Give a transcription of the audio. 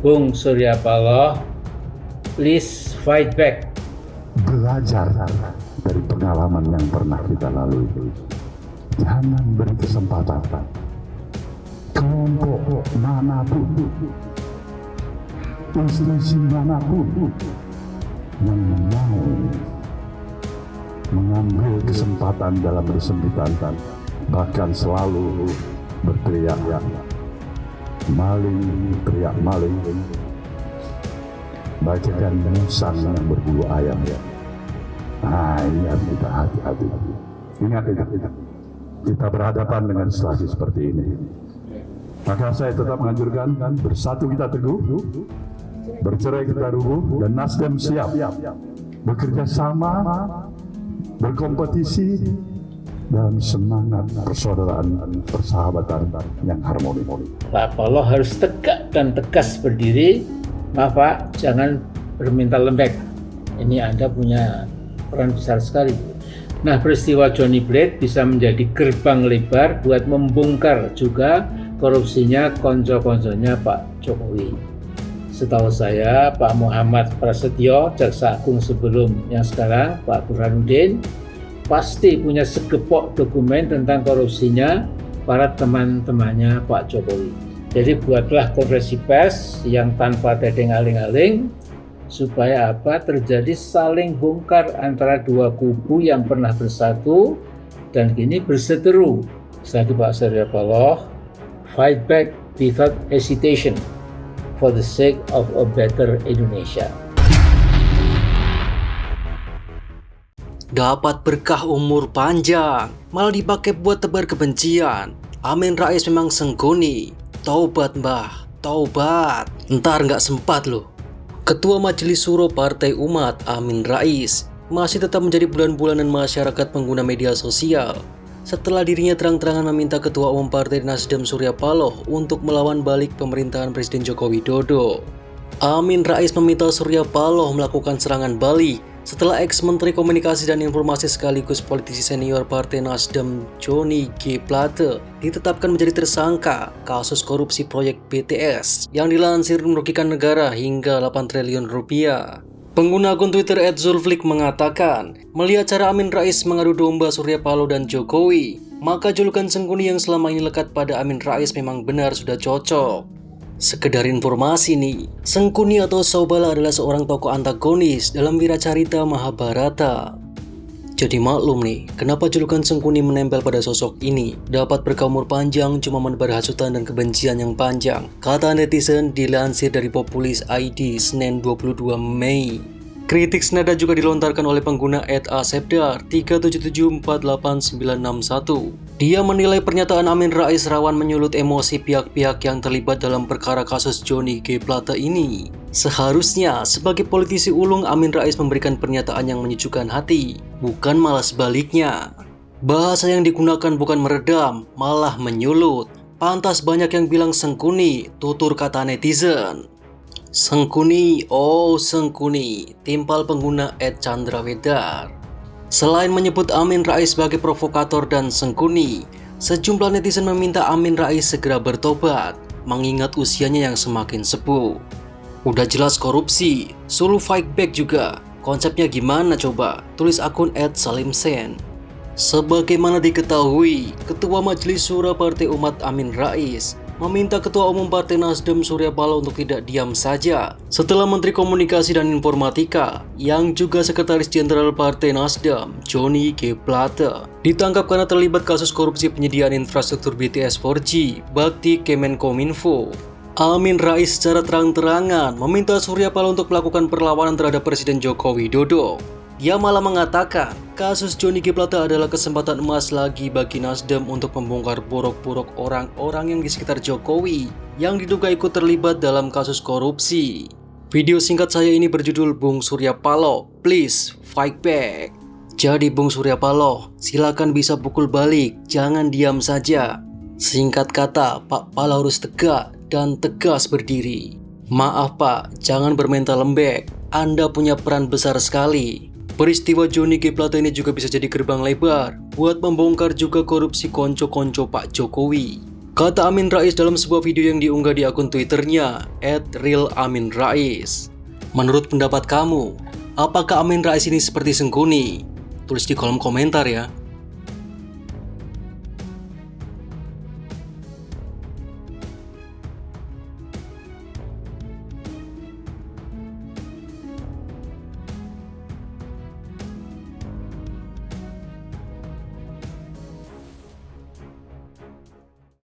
Bung Surya Paloh, please fight back. Belajar dari pengalaman yang pernah kita lalui. Jangan beri kesempatan kelompok manapun, institusi manapun yang mau mengambil kesempatan dalam kesempitan, bahkan selalu berteriak maling, teriak maling, bagaikan musang yang berbulu ayam. Nah, ini harus kita hati-hati. Ingat, kita berhadapan dengan situasi seperti ini. Maka saya tetap menganjurkan, bersatu kita teguh, bercerai kita rubuh, dan Nasdem siap bekerja sama, berkompetisi dalam semangat persaudaraan, persahabatan yang harmoni. Pak Paloh harus tegak dan tegas berdiri. Maaf Pak, jangan berminta lembek. Ini Anda punya peran besar sekali. Nah, peristiwa Johnny Blade bisa menjadi gerbang lebar buat membongkar juga korupsinya konco-konconya Pak Jokowi. Setahu saya, Pak Muhammad Prasetyo, Jaksa Agung sebelum yang sekarang, Pak Burhanuddin, pasti punya segepok dokumen tentang korupsinya para teman-temannya Pak Jokowi. Jadi buatlah konferensi pers yang tanpa tedeng aling-aling, supaya apa? Terjadi saling bongkar antara dua kubu yang pernah bersatu dan kini berseteru. Sekali Pak Surya Paloh, fight back without hesitation for the sake of a better Indonesia. Dapat berkah umur panjang, malah dipakai buat tebar kebencian. Amin Rais memang senggoni. Taubat mbah, taubat. Ntar nggak sempat loh. Ketua Majelis Suro Partai Umat Amin Rais masih tetap menjadi bulan-bulanan masyarakat pengguna media sosial setelah dirinya terang-terangan meminta Ketua Umum Partai Nasdem Surya Paloh untuk melawan balik pemerintahan Presiden Joko Widodo. Amin Rais meminta Surya Paloh melakukan serangan balik setelah ex-Menteri Komunikasi dan Informasi sekaligus politisi senior Partai Nasdem Johnny G. Plate ditetapkan menjadi tersangka kasus korupsi proyek BTS yang dilansir merugikan negara hingga 8 triliun rupiah. Pengguna akun Twitter @zulflik mengatakan, melihat cara Amin Rais mengadu domba Surya Paloh dan Jokowi, maka julukan Sengguni yang selama ini lekat pada Amin Rais memang benar sudah cocok. Sekedar informasi nih, Sengkuni atau Saubala adalah seorang tokoh antagonis dalam wiracarita Mahabharata. Jadi maklum nih, kenapa julukan Sengkuni menempel pada sosok ini. Dapat berkah umur panjang cuma menebar hasutan dan kebencian yang panjang, kata netizen dilansir dari Populis ID Senin 22 Mei. Kritik senada juga dilontarkan oleh pengguna @asepdar 3774891. Dia menilai pernyataan Amin Rais rawan menyulut emosi pihak-pihak yang terlibat dalam perkara kasus Johnny G. Plate ini. Seharusnya sebagai politisi ulung Amin Rais memberikan pernyataan yang menyejukkan hati, bukan malah sebaliknya. Bahasa yang digunakan bukan meredam, malah menyulut. Pantas banyak yang bilang Sengkuni, tutur kata netizen. Sengkuni, oh Sengkuni, timpal pengguna @chandrawedar. Selain menyebut Amin Rais sebagai provokator dan Sengkuni, sejumlah netizen meminta Amin Rais segera bertobat, mengingat usianya yang semakin sepuh. Udah jelas korupsi, suruh fight back juga. Konsepnya gimana coba? Tulis akun @salimsen. Sebagaimana diketahui, Ketua Majelis Suro Partai Umat Amin Rais meminta Ketua Umum Partai Nasdem Surya Paloh untuk tidak diam saja setelah Menteri Komunikasi dan Informatika yang juga Sekretaris Jenderal Partai Nasdem Johnny G. Plate ditangkap karena terlibat kasus korupsi penyediaan infrastruktur BTS 4G bakti Kemenkominfo. Amin Rais secara terang-terangan meminta Surya Paloh untuk melakukan perlawanan terhadap Presiden Joko Widodo. Dia malah mengatakan, kasus Johnny G. Plate adalah kesempatan emas lagi bagi Nasdem untuk membongkar borok-borok orang-orang yang di sekitar Jokowi yang diduga ikut terlibat dalam kasus korupsi. Video singkat saya ini berjudul Bung Surya Paloh, please fight back. Jadi Bung Surya Paloh, silakan bisa pukul balik, jangan diam saja. Singkat kata, Pak Paloh harus tegak dan tegas berdiri. Maaf Pak, jangan bermental lembek, Anda punya peran besar sekali. Peristiwa Johnny G. Plate ini juga bisa jadi gerbang lebar buat membongkar juga korupsi konco-konco Pak Jokowi. Kata Amin Rais dalam sebuah video yang diunggah di akun Twitternya @realaminrais. Menurut pendapat kamu, apakah Amin Rais ini seperti Sengkuni? Tulis di kolom komentar ya.